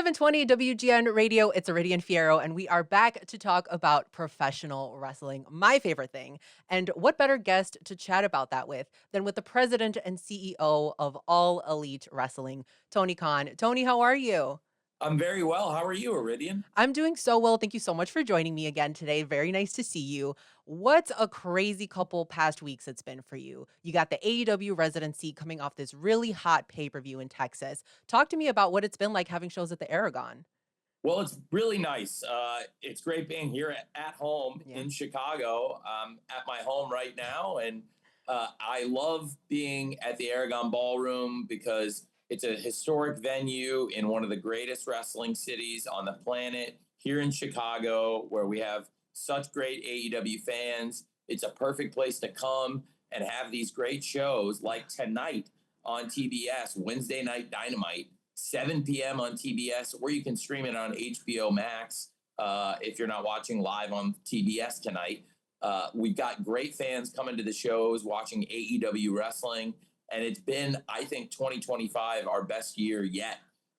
720 WGN Radio. It's Iridian Fierro, and we are back to talk about professional wrestling, my favorite thing. And what better guest to chat about that with than with the president and CEO of All Elite Wrestling, Tony Khan. Tony, how are you? I'm very well. How are you, Iridian? I'm doing so well. Thank you so much for joining me again today. Very nice to see you. What a crazy couple past weeks it's been for you. You got the AEW residency coming off this really hot pay-per-view in Texas. Talk to me about what it's been like having shows at the Aragon. Well, it's really nice. It's great being here at home Yeah. in Chicago. At my home right now, and I love being at the Aragon Ballroom because it's a historic venue in one of the greatest wrestling cities on the planet, here in Chicago, where we have such great AEW fans. It's a perfect place to come and have these great shows like tonight on TBS, Wednesday Night Dynamite. 7 p.m. on TBS, or you can stream it on HBO Max if you're not watching live on TBS tonight. We've got great fans coming to the shows, watching AEW wrestling, and it's been, I think, 2025 our best year yet.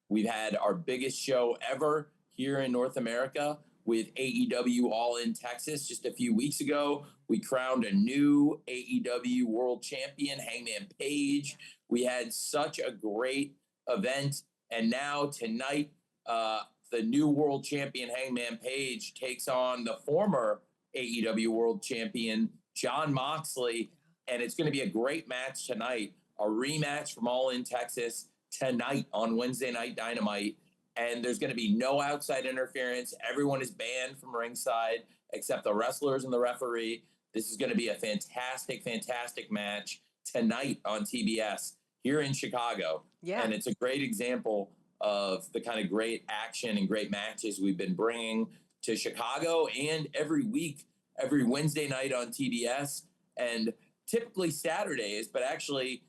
We've had our biggest show ever here in North America with AEW All in Texas just a few weeks ago. We crowned a new AEW World Champion, Hangman Page. We had such a great event. And now tonight, the new world champion Hangman Page takes on the former AEW world champion John Moxley. And it's going to be a great match tonight, a rematch from All in Texas tonight on Wednesday Night Dynamite. And there's going to be no outside interference. Everyone is banned from ringside except the wrestlers and the referee. This is going to be a fantastic, fantastic match tonight on TBS here in Chicago. Yeah. And it's a great example of the kind of great action and great matches we've been bringing to Chicago, and every week, every Wednesday night on TBS, and typically Saturdays, but actually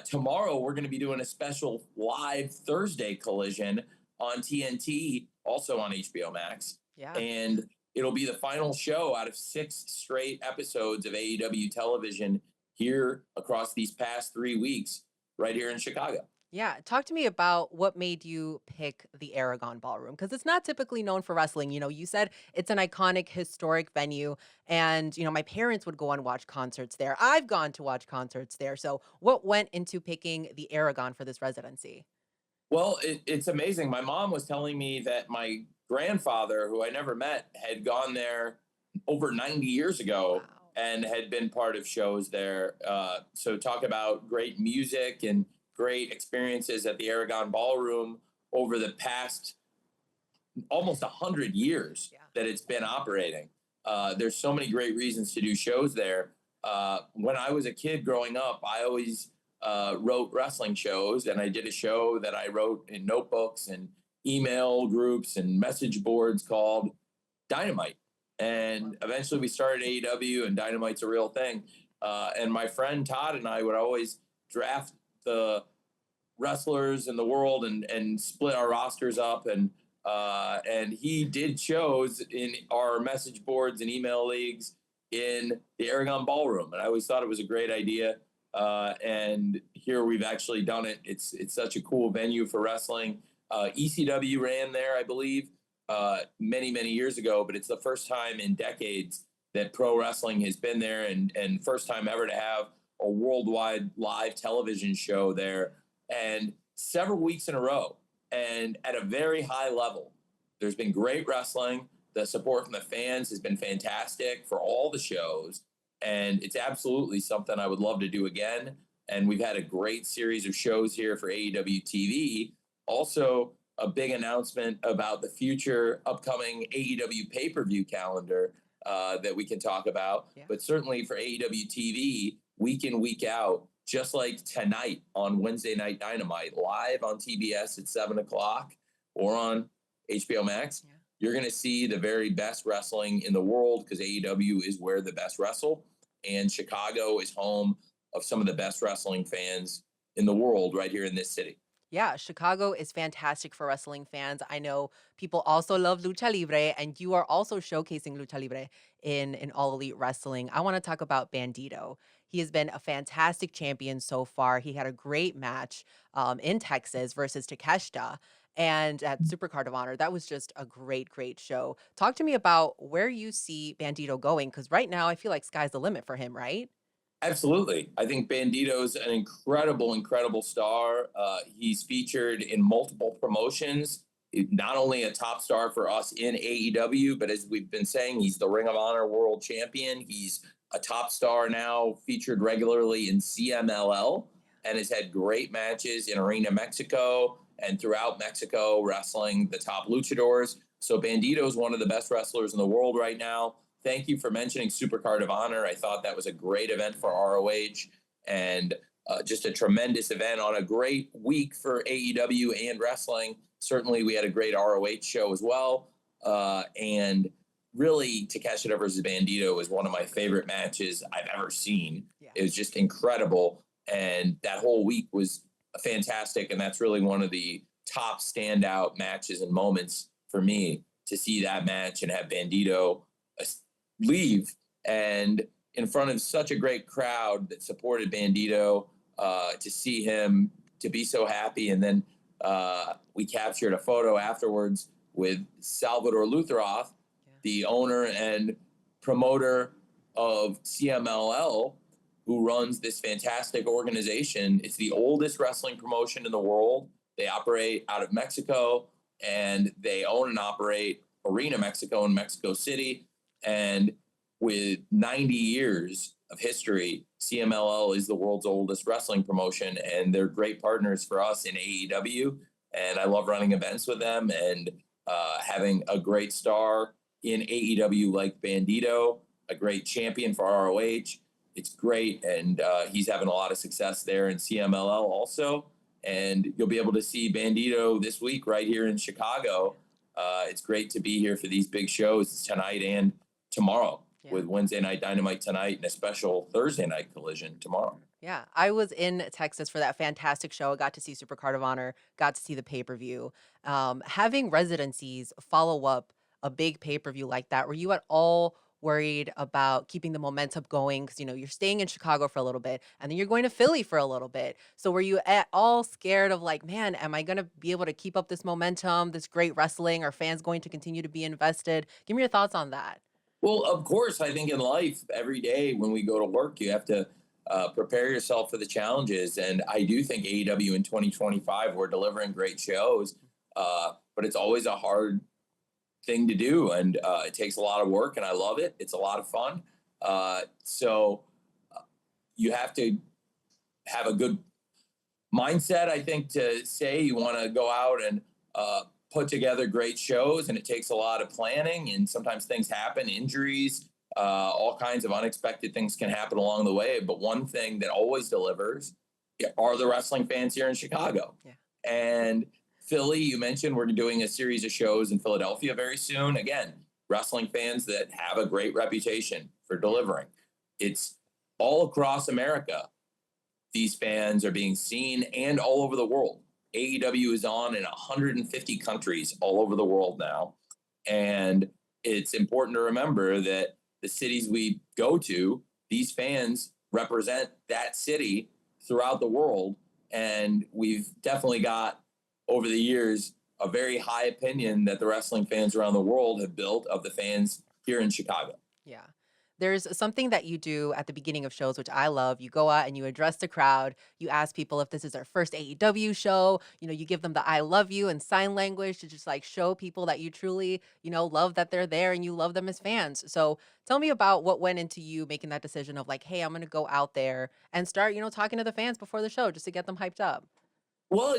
tomorrow we're going to be doing a special live Thursday collision on TNT, also on HBO Max. Yeah. And it'll be the final show out of 6 straight episodes of AEW television here across these past 3 weeks right here in Chicago. Yeah, talk to me about what made you pick the Aragon Ballroom because it's not typically known for wrestling. You said it's an iconic, historic venue, and my parents would go and watch concerts there. I've gone to watch concerts there. So, what went into picking the Aragon for this residency? Well, it's amazing. My mom was telling me that my grandfather, who I never met, had gone there over 90 years ago Wow. and had been part of shows there. So, talk about great music and great experiences at the Aragon Ballroom over the past almost 100 years Yeah. that it's been operating. There's so many great reasons to do shows there. When I was a kid growing up, I always wrote wrestling shows, and I did a show that I wrote in notebooks and email groups and message boards called Dynamite. And eventually we started AEW, and Dynamite's a real thing. And my friend Todd and I would always draft the wrestlers in the world and split our rosters up, and he did shows in our message boards and email leagues in the Aragon Ballroom, and I always thought it was a great idea. And here we've actually done it. It's such a cool venue for wrestling. ECW ran there, I believe, many years ago, but it's the first time in decades that pro wrestling has been there, and first time ever to have a worldwide live television show there, and several weeks in a row, and at a very high level. There's been great wrestling. The support from the fans has been fantastic for all the shows, and it's absolutely something I would love to do again. And we've had a great series of shows here for AEW TV. Also, a big announcement about the future upcoming AEW pay-per-view calendar that we can talk about. Yeah. But certainly for AEW TV, week in, week out, just like tonight on Wednesday Night Dynamite, live on TBS at 7 o'clock or on HBO Max, Yeah. you're going to see the very best wrestling in the world, because AEW is where the best wrestle. And Chicago is home of some of the best wrestling fans in the world right here in this city. Yeah, Chicago is fantastic for wrestling fans. I know people also love Lucha Libre, and you are also showcasing Lucha Libre in All Elite Wrestling. I want to talk about Bandito. He has been a fantastic champion so far. He had a great match in Texas versus Takeshita. and at Super Card of Honor. That was just a great, great show. Talk to me about where you see Bandito going, because right now I feel like sky's the limit for him, right? Absolutely. I think Bandito's an incredible, incredible star. He's featured in multiple promotions. Not only a top star for us in AEW, but as we've been saying, he's the Ring of Honor World Champion. He's a top star now, featured regularly in CMLL, and has had great matches in Arena Mexico and throughout Mexico, wrestling the top luchadors. So Bandito is one of the best wrestlers in the world right now. Thank you for mentioning Supercard of Honor. I thought that was a great event for ROH, and just a tremendous event on a great week for AEW and wrestling. Certainly, we had a great ROH show as well. And really, Takeshita versus Bandito was one of my favorite matches I've ever seen. Yeah. It was just incredible. And that whole week was fantastic. And that's really one of the top standout matches and moments for me, to see that match and have Bandito leave and in front of such a great crowd that supported Bandito, to see him to be so happy. And then we captured a photo afterwards with Salvador Lutheroth, the owner and promoter of CMLL, who runs this fantastic organization. It's the oldest wrestling promotion in the world. They operate out of Mexico, and they own and operate Arena Mexico in Mexico City. And with 90 years of history, CMLL is the world's oldest wrestling promotion, and they're great partners for us in AEW. And I love running events with them, and having a great star in AEW like Bandito, a great champion for ROH. It's great, and he's having a lot of success there in CMLL also. And you'll be able to see Bandito this week right here in Chicago. It's great to be here for these big shows tonight and tomorrow, with Wednesday Night Dynamite tonight and a special Thursday Night Collision tomorrow. Yeah, I was in Texas for that fantastic show. I got to see Super Card of Honor, got to see the pay-per-view. Having residencies follow up a big pay-per-view like that, were you at all worried about keeping the momentum going? Because, you're staying in Chicago for a little bit, and then you're going to Philly for a little bit. So were you at all scared of like, man, am I going to be able to keep up this momentum, this great wrestling? Are fans going to continue to be invested? Give me your thoughts on that. Well, of course, I think in life, every day when we go to work, you have to prepare yourself for the challenges. And I do think AEW in 2025, we're delivering great shows, but it's always a hard thing to do. And it takes a lot of work, and I love it. It's a lot of fun. So you have to have a good mindset, I think, to say you want to go out and put together great shows, and it takes a lot of planning, and sometimes things happen, injuries, all kinds of unexpected things can happen along the way. But one thing that always delivers are the wrestling fans here in Chicago. Yeah. And Philly, you mentioned we're doing a series of shows in Philadelphia very soon. Again, wrestling fans that have a great reputation for delivering. It's all across America. These fans are being seen, and all over the world. AEW is on in 150 countries all over the world now. And it's important to remember that the cities we go to, these fans represent that city throughout the world. And we've definitely got, over the years, a very high opinion that the wrestling fans around the world have built of the fans here in Chicago. Yeah. There's something that you do at the beginning of shows, which I love. You go out and you address the crowd. You ask people if this is their first AEW show. You give them the I love you and sign language to just like show people that you truly, love that they're there and you love them as fans. So tell me about what went into you making that decision of like, hey, I'm going to go out there and start, talking to the fans before the show just to get them hyped up. Well,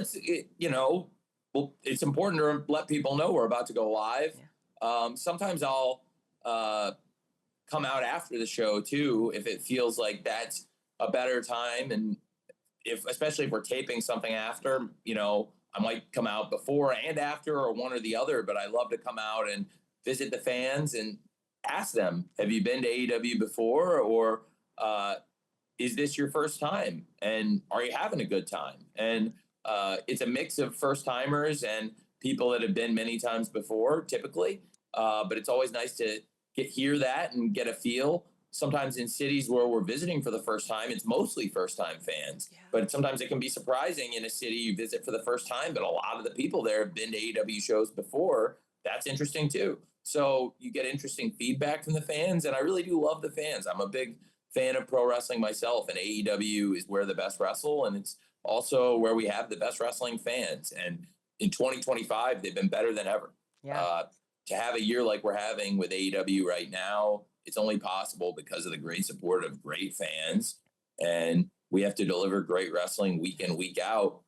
it's important to let people know we're about to go live. Yeah. Sometimes I'll come out after the show too, if it feels like that's a better time. And especially if we're taping something after, I might come out before and after, or one or the other, but I love to come out and visit the fans and ask them, have you been to AEW before? Or is this your first time? And are you having a good time? And it's a mix of first timers and people that have been many times before, typically. But it's always nice to hear that and get a feel. sometimes in cities where we're visiting for the first time, it's mostly first time fans. Yeah. But sometimes it can be surprising in a city you visit for the first time, but a lot of the people there have been to AEW shows before. That's interesting too. So you get interesting feedback from the fans, and I really do love the fans. I'm a big fan of pro wrestling myself, and AEW is where the best wrestle, and it's also where we have the best wrestling fans. And in 2025, they've been better than ever. Yeah. Uh, to have a year like we're having with AEW right now, it's only possible because of the great support of great fans. And we have to deliver great wrestling week in, week out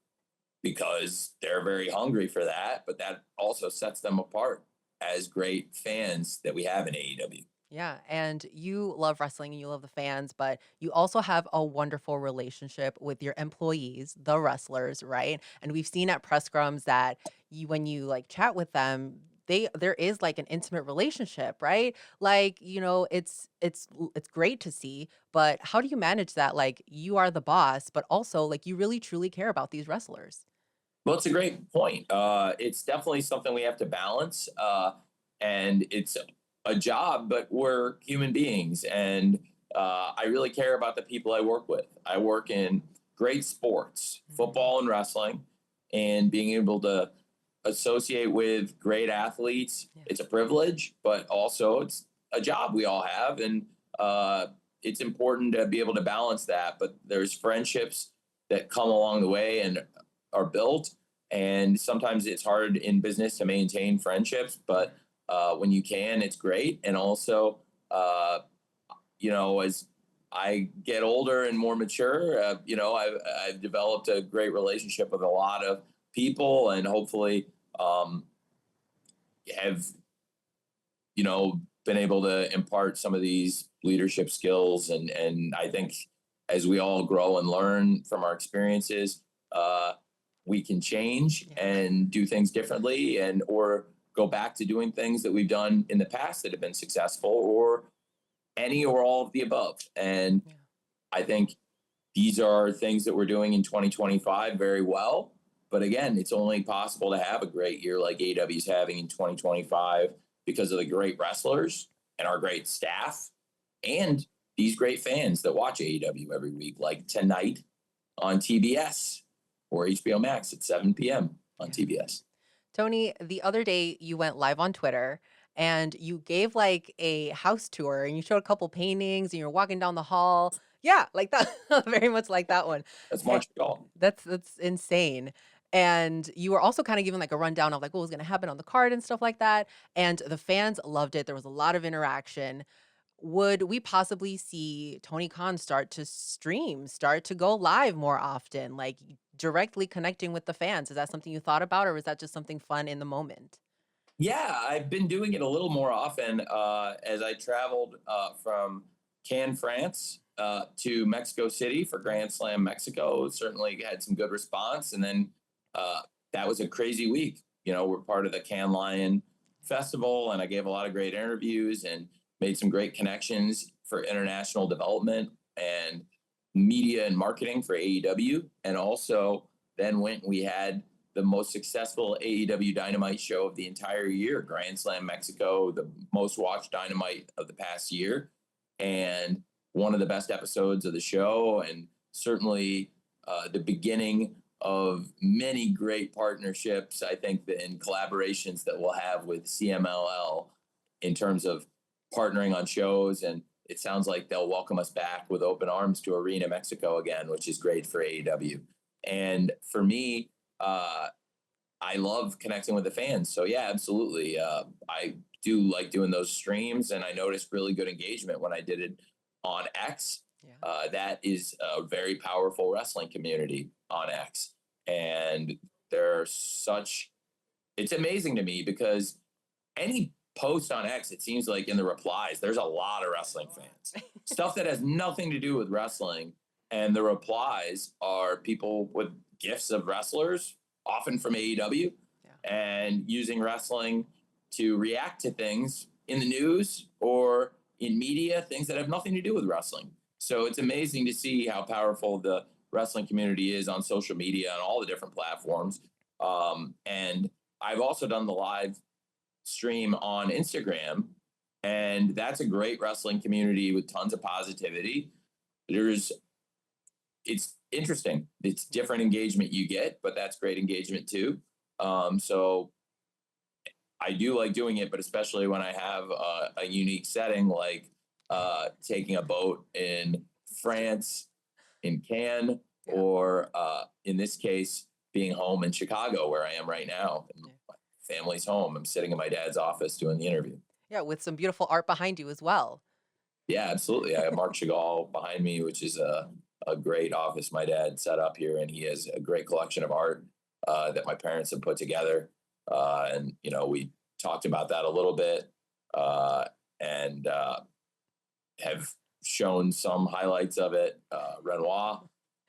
because they're very hungry for that. But that also sets them apart as great fans that we have in AEW. Yeah, and you love wrestling and you love the fans, but you also have a wonderful relationship with your employees, the wrestlers, right? And we've seen at press scrums that when you like chat with them, there is like an intimate relationship, right? Like, it's great to see, but how do you manage that? Like you are the boss, but also like you really truly care about these wrestlers. Well, it's a great point. It's definitely something we have to balance. And it's a job, but we're human beings. And I really care about the people I work with. I work in great sports, Mhm. football and wrestling, and being able to associate with great athletes. Yeah. It's a privilege, but also it's a job we all have. And uh, it's important to be able to balance that. But there's friendships that come along the way and are built. And sometimes it's hard in business to maintain friendships, but when you can, it's great. And also, uh, as I get older and more mature, I've developed a great relationship with a lot of people, and hopefully um, have been able to impart some of these leadership skills. And I think as we all grow and learn from our experiences, uh, we can change Yeah. and do things differently, and or go back to doing things that we've done in the past that have been successful, or any or all of the above. And Yeah. I think these are things that we're doing in 2025 very well. But again, it's only possible to have a great year like AW is having in 2025 because of the great wrestlers and our great staff and these great fans that watch AEW every week, like tonight on TBS or HBO Max at 7 p.m. on Yeah. TBS. Tony, the other day you went live on Twitter and you gave like a house tour and you showed a couple paintings and you're walking down the hall. Yeah, like that, very much like that one. That's Eh, Montreal. that's insane. And you were also kind of giving like a rundown of like what was going to happen on the card and stuff like that. And the fans loved it. There was a lot of interaction. Would we possibly see Tony Khan start to stream, start to go live more often, like directly connecting with the fans? Is that something you thought about, or was that just something fun in the moment? Yeah, I've been doing it a little more often as I traveled from Cannes, France to Mexico City for Grand Slam Mexico. Certainly had some good response. And then uh, that was a crazy week. We're part of the Cannes Lion Festival, and I gave a lot of great interviews and made some great connections for international development and media and marketing for AEW. And also then we had the most successful AEW Dynamite show of the entire year, Grand Slam Mexico, the most watched Dynamite of the past year, and one of the best episodes of the show, and certainly the beginning of many great partnerships, I think, and collaborations that we'll have with CMLL in terms of partnering on shows. And it sounds like they'll welcome us back with open arms to Arena Mexico again, which is great for AEW. And for me, uh, I love connecting with the fans. So yeah, absolutely. I do like doing those streams, and I noticed really good engagement when I did it on X. Yeah. That is a very powerful wrestling community on X, and they're such. It's amazing to me because any post on X, it seems like in the replies, there's a lot of wrestling fans. Stuff that has nothing to do with wrestling. And the replies are people with gifts of wrestlers, often from AEW, Yeah. and using wrestling to react to things in the news or in media, things that have nothing to do with wrestling. So it's amazing to see how powerful the wrestling community is on social media and all the different platforms. And I've also done the live stream on Instagram And that's a great wrestling community with tons of positivity. There's it's interesting. It's different engagement you get, but that's great engagement too. So I do like doing it, but especially when I have a unique setting like taking a boat in France, in Cannes, Yeah. or in this case, being home in Chicago, where I am right now. And Yeah. my family's home. I'm sitting in my dad's office doing the interview. Yeah, with some beautiful art behind you as well. Yeah, absolutely. I have Mark Chagall behind me, which is a great office my dad set up here, and he has a great collection of art that my parents have put together. And we talked about that a little bit, uh, and have shown some highlights of it. Renoir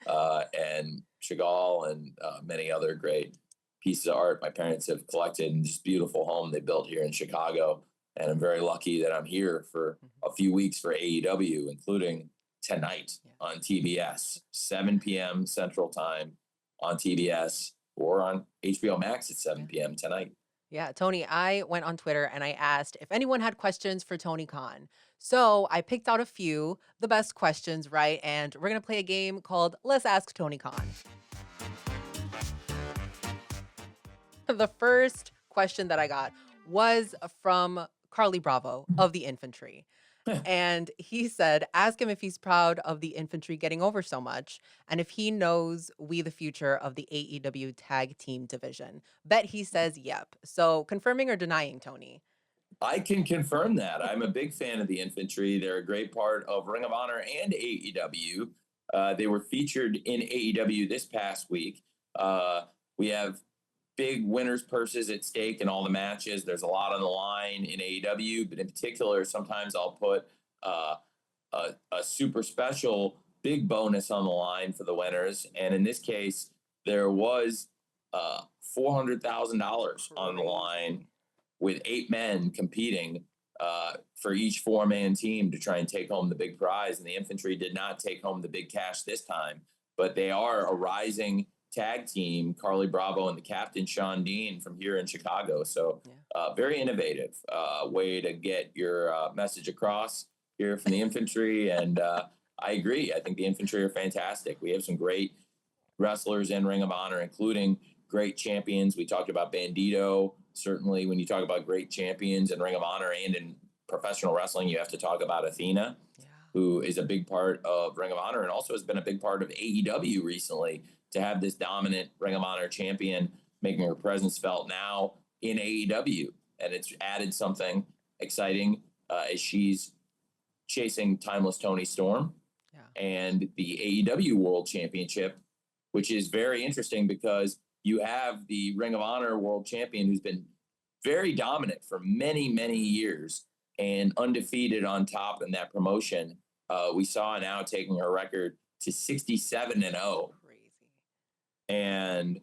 and Chagall, and many other great pieces of art my parents have collected in this beautiful home they built here in Chicago. And I'm very lucky that I'm here for Mhm. a few weeks for AEW, including tonight Yeah. on TBS, 7 p.m. Central Time on TBS, or on HBO Max at Yeah. 7 p.m. tonight. Yeah, Tony, I went on Twitter and I asked if anyone had questions for Tony Khan. So I picked out a few, the best questions, right? And we're going to play a game called Let's Ask Tony Khan. The first question that I got was from Carly Bravo of the Infantry. And he said, ask him if he's proud of the infantry getting over so much and if he knows we the future of the AEW tag team division. Bet he says yep. So confirming or denying, Tony? I can confirm that. I'm a big fan of the infantry. They're a great part of Ring of Honor and AEW. They were featured in AEW this past week. We have big winners' purses at stake in all the matches. There's a lot on the line in AEW, but in particular, sometimes I'll put uh, a super special big bonus on the line for the winners. And in this case, there was $400,000 on the line Crazy. with 8 men competing for each 4-man team to try and take home the big prize. And the infantry did not take home the big cash this time, but they are a rising tag team, Carly Bravo and the captain, Sean Dean, from here in Chicago. So Yeah. very innovative way to get your message across here from the infantry. And I agree. I think the infantry are fantastic. We have some great wrestlers in Ring of Honor, including great champions. We talked about Bandito. Certainly, when you talk about great champions in Ring of Honor and in professional wrestling, you have to talk about Athena, Yeah. who is a big part of Ring of Honor and also has been a big part of AEW recently, to have this dominant Ring of Honor champion making her presence felt now in AEW. And it's added something exciting as she's chasing Timeless Tony Storm Yeah. and the AEW World Championship, which is very interesting because you have the Ring of Honor World Champion who's been very dominant for many, many years and undefeated on top in that promotion. We saw now taking her record to 67-0. Crazy. And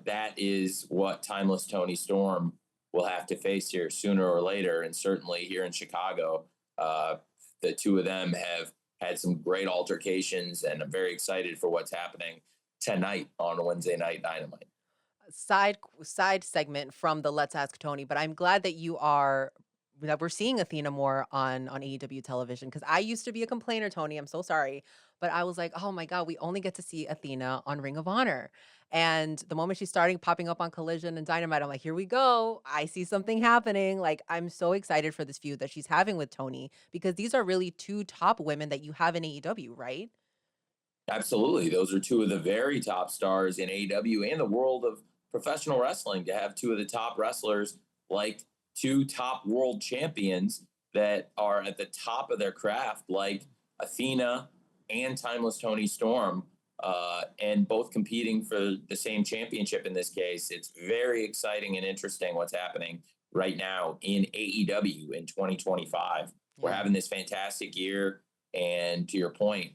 that is what Timeless Tony Storm will have to face here sooner or later. And certainly here in Chicago, the two of them have had some great altercations, and I'm very excited for what's happening tonight on Wednesday Night Dynamite. Side segment from the Let's Ask Tony, but I'm glad that we're seeing Athena more on AEW television because I used to be a complainer, Tony. I'm so sorry. But I was like, oh my God, we only get to see Athena on Ring of Honor. And the moment she's starting popping up on Collision and Dynamite, I'm like, here we go. I see something happening. Like, I'm so excited for this feud that she's having with Tony because these are really two top women that you have in AEW, right? Absolutely. Those are two of the very top stars in AEW and the world of professional wrestling, to have two of the top wrestlers, like two top world champions that are at the top of their craft, like Athena and Timeless Tony Storm, and both competing for the same championship in this case. It's very exciting and interesting what's happening right now in AEW in 2025. We're Yeah. having this fantastic year. And to your point,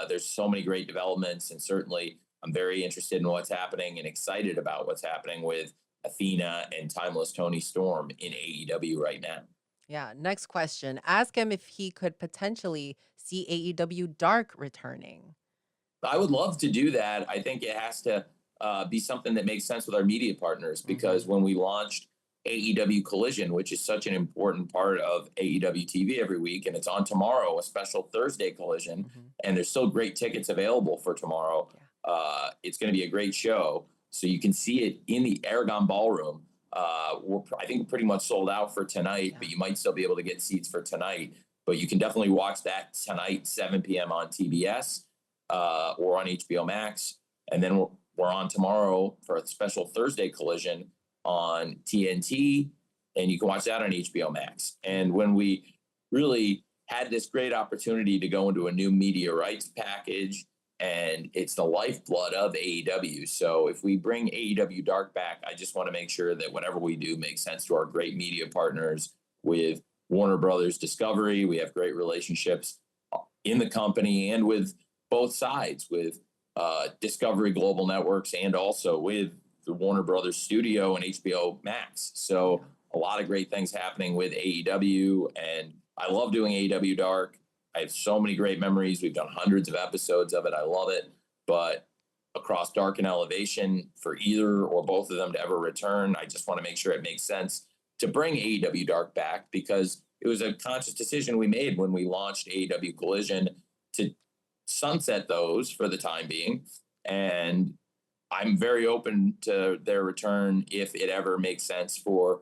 there's so many great developments, and certainly I'm very interested in what's happening and excited about what's happening with Athena and Timeless Tony Storm in AEW right now. Yeah. Next question. Ask him if he could potentially see AEW Dark returning. I would love to do that. I think it has to be something that makes sense with our media partners, because Hmm. when we launched AEW Collision, which is such an important part of AEW TV every week. And it's on tomorrow, a special Thursday Collision. Mhm. And there's still great tickets available for tomorrow. Yeah. It's going to be a great show. So you can see it in the Aragon Ballroom. I think pretty much sold out for tonight, Yeah. but you might still be able to get seats for tonight. But you can definitely watch that tonight, 7 p.m. on TBS or on HBO Max. And then we're on tomorrow for a special Thursday Collision on TNT, and you can watch that on HBO Max. And when we really had this great opportunity to go into a new media rights package, and it's the lifeblood of AEW. So if we bring AEW Dark back, I just want to make sure that whatever we do makes sense to our great media partners with Warner Brothers Discovery. We have great relationships in the company and with both sides, with Discovery Global Networks and also with the Warner Brothers Studio and HBO Max. So a lot of great things happening with AEW, and I love doing AEW Dark. I have so many great memories. We've done hundreds of episodes of it. I love it. But across Dark and Elevation, for either or both of them to ever return, I just want to make sure it makes sense to bring AEW Dark back, because it was a conscious decision we made when we launched AEW Collision to sunset those for the time being. And I'm very open to their return if it ever makes sense for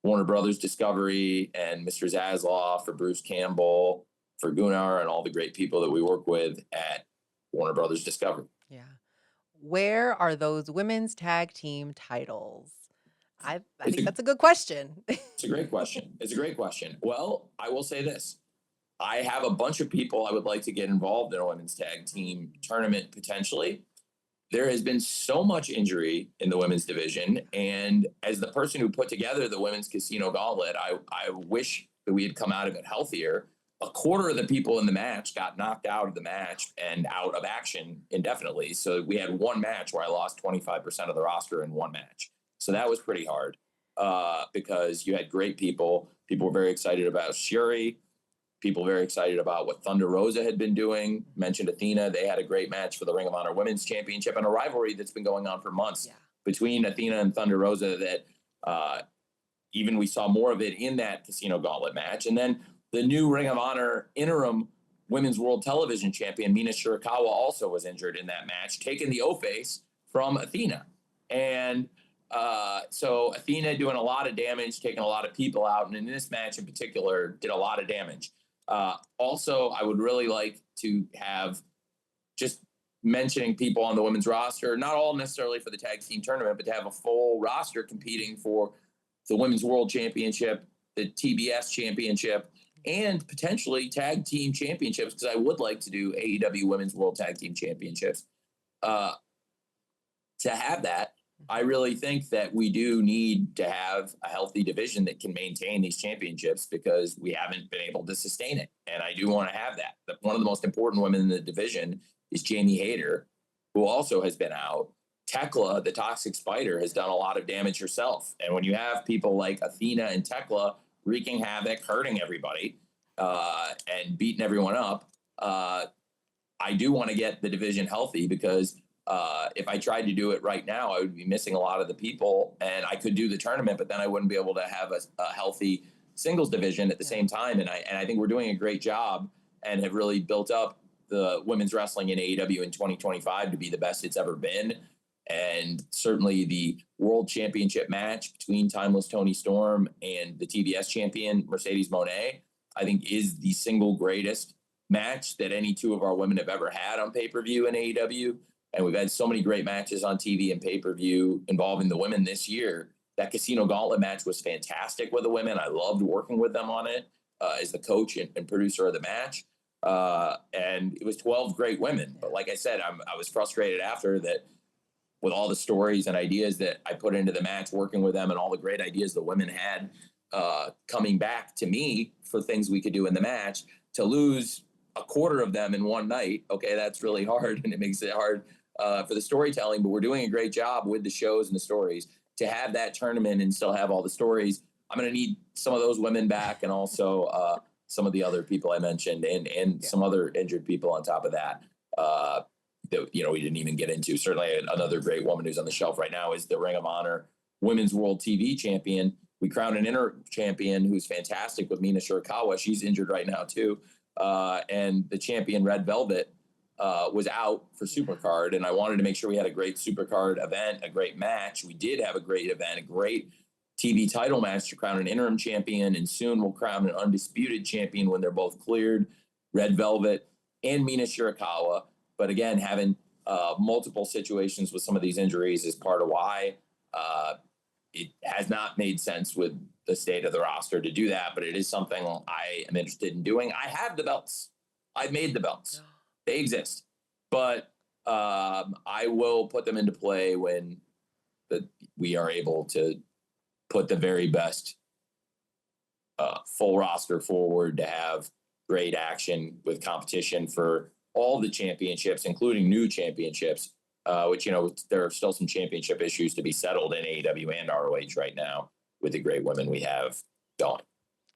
Warner Brothers Discovery and Mr. Zaslow, for Bruce Campbell, for Gunnar, and all the great people that we work with at Warner Brothers Discovery. Yeah. Where are those women's tag team titles? I It's think a, that's a good question. it's a great question. It's a great question. Well, I will say this. I have a bunch of people I would like to get involved in a women's tag team tournament potentially. There has been so much injury in the women's division. And as the person who put together the women's casino gauntlet, I wish that we had come out of it healthier. A quarter of the people in the match got knocked out of the match and out of action indefinitely. So we had one match where I lost 25% of the roster in one match. So that was pretty hard because you had great people. People were very excited about Shuri. People very excited about what Thunder Rosa had been doing. Mentioned Athena. They had a great match for the Ring of Honor Women's Championship, and a rivalry that's been going on for months between Athena and Thunder Rosa that even we saw more of it in that Casino Gauntlet match. And then the new Ring of Honor interim Women's World Television Champion, Mina Shirakawa, also was injured in that match, taking the O-face from Athena. And so Athena doing a lot of damage, taking a lot of people out, and in this match in particular, did a lot of damage. Also, I would really like to have, just mentioning people on the women's roster, not all necessarily for the tag team tournament, but to have a full roster competing for the Women's World Championship, the TBS Championship, and potentially tag team championships, because I would like to do AEW Women's World Tag Team Championships. To have that, I really think that we do need to have a healthy division that can maintain these championships, because we haven't been able to sustain it. And I do want to have that. But one of the most important women in the division is Jamie Hayter, who also has been out. Tekla, the Toxic Spider, has done a lot of damage herself. And when you have people like Athena and Tekla wreaking havoc, hurting everybody, and beating everyone up, I do want to get the division healthy, because if I tried to do it right now, I would be missing a lot of the people, and I could do the tournament, but then I wouldn't be able to have a healthy singles division at the same time. And I think we're doing a great job and have really built up the women's wrestling in AEW in 2025 to be the best it's ever been. And certainly the world championship match between Timeless Toni Storm and the TBS champion Mercedes Moné, I think, is the single greatest match that any two of our women have ever had on pay-per-view in AEW. And we've had so many great matches on TV and pay-per-view involving the women this year. That Casino Gauntlet match was fantastic with the women. I loved working with them on it as the coach and producer of the match. And it was 12 great women. But like I said, I was frustrated after that, with all the stories and ideas that I put into the match, working with them, and all the great ideas the women had coming back to me for things we could do in the match, to lose a quarter of them in one night. Okay, that's really hard, and it makes it hard for the storytelling, but we're doing a great job with the shows and the stories. To have that tournament and still have all the stories, I'm going to need some of those women back, and also some of the other people I mentioned, and some other injured people on top of that. That we didn't even get into. Certainly another great woman who's on the shelf right now is the Ring of Honor Women's World TV Champion, We crowned an interim champion who's fantastic with Mina Shirakawa. She's injured right now too. And the champion Red Velvet was out for Yeah. Supercard, and I wanted to make sure we had a great Supercard event, a great match. We did have a great event, a great TV title match to crown an interim champion, and soon we'll crown an undisputed champion when they're both cleared, Red Velvet and Mina Shirakawa. But again, having multiple situations with some of these injuries is part of why it has not made sense with the state of the roster to do that. But it is something I am interested in doing. I have the belts. I've made the belts. They exist, but I will put them into play when we are able to put the very best full roster forward to have great action with competition for all the championships, including new championships, which, there are still some championship issues to be settled in AEW and ROH right now with the great women we have going.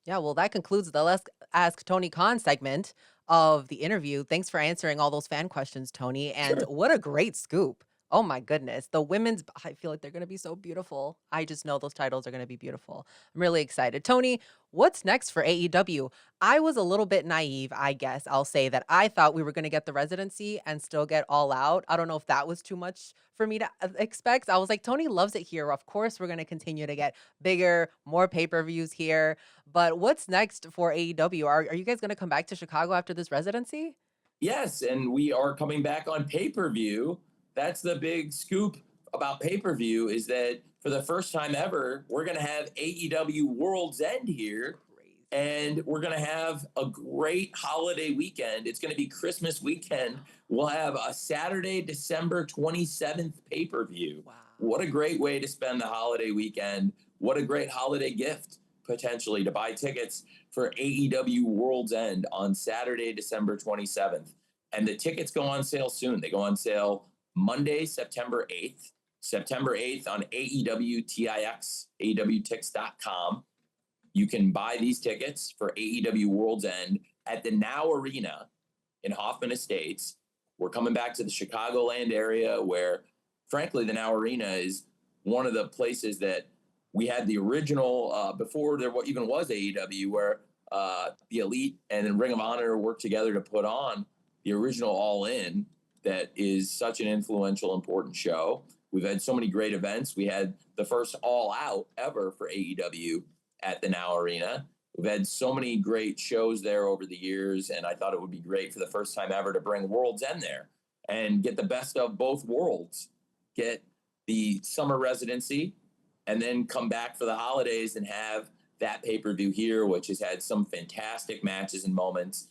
Yeah, well, that concludes the Let's Ask Tony Khan segment of the interview. Thanks for answering all those fan questions, Tony. And Sure. what a great scoop. Oh my goodness. The women's, I feel like they're going to be so beautiful. I just know those titles are going to be beautiful. I'm really excited. Tony, what's next for AEW? I was a little bit naive, I guess. I'll say that I thought we were going to get the residency and still get all out. I don't know if that was too much for me to expect. I was like, Tony loves it here. Of course, we're going to continue to get bigger, more pay per views here. But what's next for AEW? Are you guys going to come back to Chicago after this residency? Yes, and we are coming back on pay-per-view. That's the big scoop about pay-per-view, is that for the first time ever, we're going to have AEW World's End here, Crazy. and we're going to have a great holiday weekend. It's going to be Christmas weekend. We'll have a Saturday, December 27th pay-per-view. Wow. What a great way to spend the holiday weekend. What a great holiday gift, potentially, to buy tickets for AEW World's End on Saturday, December 27th. And the tickets go on sale soon. They go on sale Monday, September 8th. September 8th on AEW TIX, AEWTix.com. You can buy these tickets for AEW World's End at the Now Arena in Hoffman Estates. We're coming back to the Chicagoland area where, frankly, the Now Arena is one of the places that we had the original, before there even was AEW, where the Elite and then Ring of Honor worked together to put on the original All In. That is such an influential, important show. We've had so many great events. We had the first All Out ever for AEW at the Now Arena. We've had so many great shows there over the years, and I thought it would be great for the first time ever to bring World's End there and get the best of both worlds. Get the summer residency and then come back for the holidays and have that pay-per-view here, which has had some fantastic matches and moments.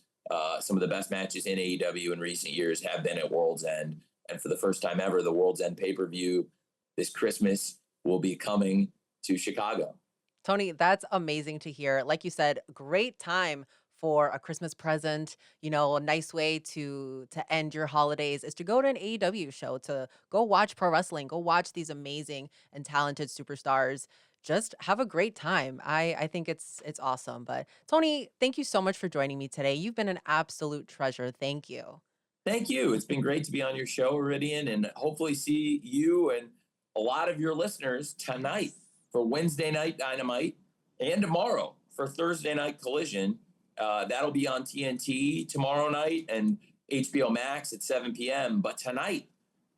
Some of the best matches in AEW in recent years have been at World's End. And for the first time ever, the World's End pay-per-view this Christmas will be coming to Chicago. Tony, that's amazing to hear. Like you said, great time for a Christmas present. A nice way to end your holidays is to go to an AEW show, to go watch pro wrestling, go watch these amazing and talented superstars. Just have a great time. I think it's awesome. But Tony, thank you so much for joining me today. You've been an absolute treasure. Thank you. Thank you. It's been great to be on your show, Iridian, and hopefully see you and a lot of your listeners tonight for Wednesday Night Dynamite and tomorrow for Thursday Night Collision. That'll be on TNT tomorrow night and HBO Max at 7 p.m. But tonight,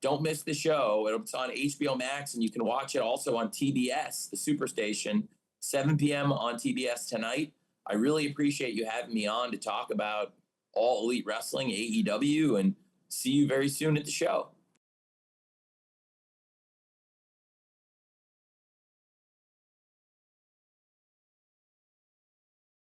don't miss the show. It's on HBO Max, and you can watch it also on TBS, the Superstation, 7 p.m. on TBS tonight. I really appreciate you having me on to talk about All Elite Wrestling, AEW, and see you very soon at the show.